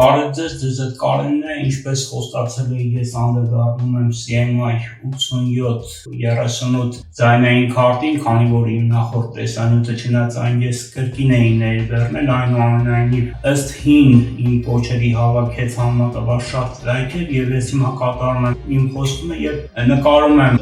Բարև ձեզ, ձեզ հետ Կարենն է, ինչպես խոստացել էի, ես անդրադառնում եմ CMI 8738 ձայնային քարտին, քանի որ իմ նախորդ տեսանյութը չնայած այն ես կրկին էի ներբեռնել, այնուամենայնիվ ըստ հին իմ կոչերի հավաքեց համեմատաբար շատ լայքեր եւ ես հիմա կատարում եմ իմ խոստումը եւ նկարում եմ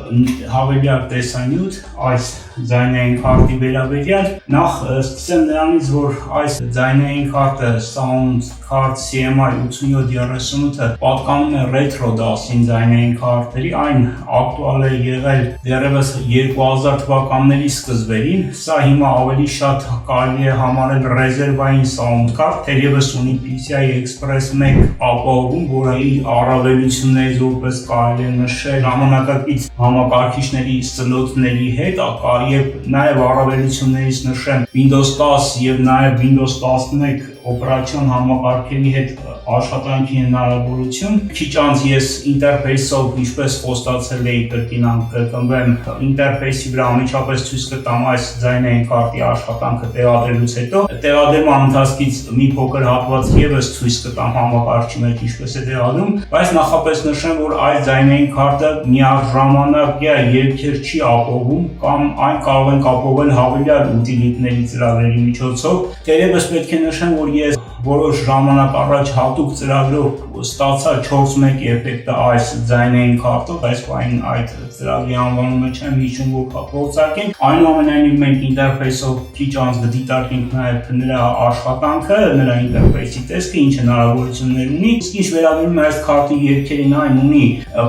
հավելյալ տեսանյութ այս ձայնային քարտի վերաբերյալ։ Նախ սկսեմ նրանից, որ այս ձայնային քարտը Sound Card CMI 8738-ը պատկանում է ռետրո դասին ձայնային քարտերի, այն ակտուալ է եղել դեռևս 2000 թվականների սկզբերին, սա հիմա ավելի շատ կարելի է համարել ռեզերվային sound card, թերևս ունի PCI Express 1 ապահովում, որի առավելություններից որպես կարելի է նշել ժամանակակից համակարգիչների սլոտների հետ, եւ նաեւ առավելություններից նշեմ Windows 10 եւ նաեւ Windows 11 օպերացիոն համակարգերի հետ աշխատանքի հնարավորություն։ Քիչ անց ես ինտերֆեյսով, ինչպես խոստացել էի, կրկին կրկնվեմ, ինտերֆեյսի վրա անմիջապես ցույց կտամ այս ձայնային քարտի աշխատանքը տեղադրելուց հետո։ Տեղադրման ընթացքից մի փոքր հատված եւս ցույց կտամ համակարգչի մեջ ինչպես է տեղադրում, բայց նախապես նշեմ, որ այս ձայնային քարտը միաժամանակյա ելքեր չի ապահովում կամ այն կարող են ապահովել հավելյալ ուտիլիտների ծրագրերի միջոցով։ Դերևս պետք է նշեմ, որ ես որոշ ժամանակ առաջ հատուկ ծրագրով ստացա 4.1 էֆեկտը այս ձայնային քարտով, այսպայն այդ ծրագրի անվանումը չեմ հիշում, որ փորձարկենք։ Այնուամենայնիվ մենք ինտերֆեյսով քիչ անց կդիտարկենք նաև նրա աշխատանքը, նրա ինտերֆեյսի տեսքը, ինչ հնարավորություններ ունի։ Իսկ ինչ վերաբերում է այս քարտի ելքերին, այն ունի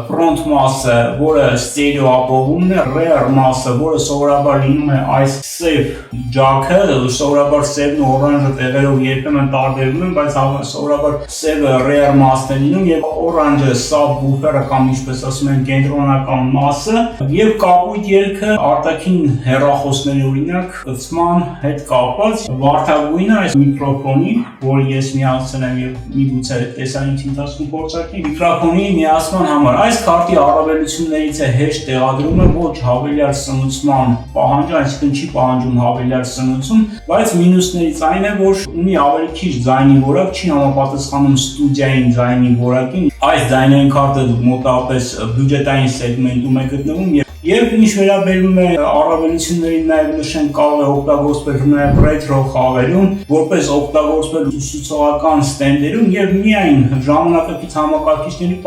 front մասը, որը ստերեո ապահովումն է, rear մասը, որը սովորաբար լինում է այս save jack-ը, սովորաբար save-ն ու orange-ը տեղերով երբեմն տարբերվում են, բայց սովորաբար save-ը rear մասն է լինում եւ orange-ը subwoofer-ը կամ ինչպես ասում են կենտրոնական մասը եւ կապույտ ելքը արտաքին հեռախոսների օրինակ կցման հետ կապված վարդագույնը այս միկրոֆոնի, որը ես միացել եմ եւ միգուցե տեսանյութի ընթացքում փորձարկենք միկրոֆոնի միացման համար։ Այս քարտի առավելություններից է հեշտ տեղադրումը, ոչ հավելյալ սնուցման պահանջ, այսինքն չի պահանջում հավելյալ սնուցում, բայց մինուսներից այն է, որ ունի ավելի քիչ ձայնի որակ, չի համապատասխանում ստուդիային ձայնի որակին։ Այս ձայնային քարտը մոտավորապես բյուջետային սեգմենտում է գտնվում եւ ինչ վերաբերում է առավելություններին, նաեւ նշենք կարող է օգտագործվել նաեւ ռետրո խաղերում, որպես օգտագործվել ուսուցողական ստենդերում եւ միայն ժամանակակից համակարգիչների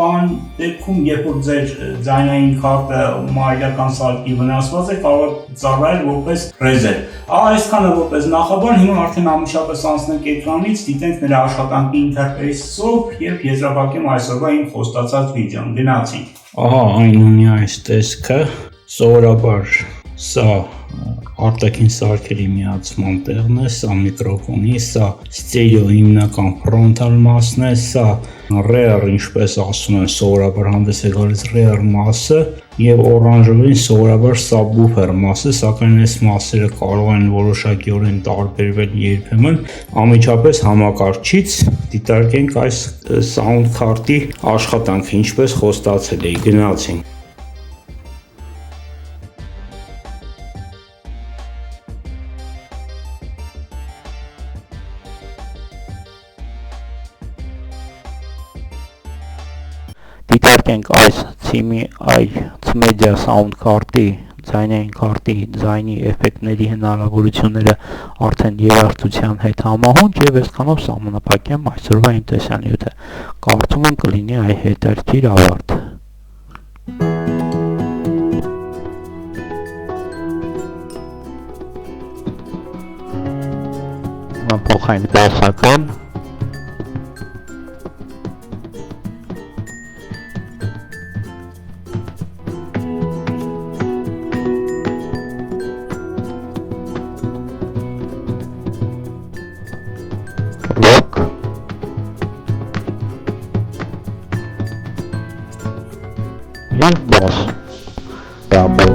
դեպքում, երբ որ ձեր ձայնային քարտը մայրական սարքի վնասված է, կարող է ծառայել որպես ռեզերվ։ Այսքանը որպես նախաբան, հիմա արդեն ամբողջապես անցնենք էկրանից, դիտենք նրա աշխատանքի ինտերֆեյսով եւ եզրափակեմ այսօրվա իմ խոստացած վիդեոն։ Գնացինք։ Ահա այն ունի այս տեսքը, սովորաբար սա արտաքին սարքերի միացման տեղն է, սա միկրոֆոնի, սա ստերեո հիմնական ֆրոնտալ մասն է, սա rear, ինչպես ասում են, սովորաբար հանդես է գալիս rear մասը եւ օրանժովին սովորաբար subwoofer մասը, սակայն այս մասերը կարող են որոշակիորեն տարբերվել երբեմն։ Անմիջապես համակարգչից դիտարկենք այս sound card-ի աշխատանքը, ինչպես խոստացել էի, գնացինք։ Դիտարկենք այս CMI Media Sound Card-ի ձայնային քարտի ձայնի էֆեկտների հնարավորությունները արդեն երաժշտության հետ համահունչ եւ այսքանով սահմանափակեմ այսօրվա իմ տեսանյութը։ Կարծում եմ կլինի այ հետաքրքիր ավարտ։ Փոխային դասական եւ բաս։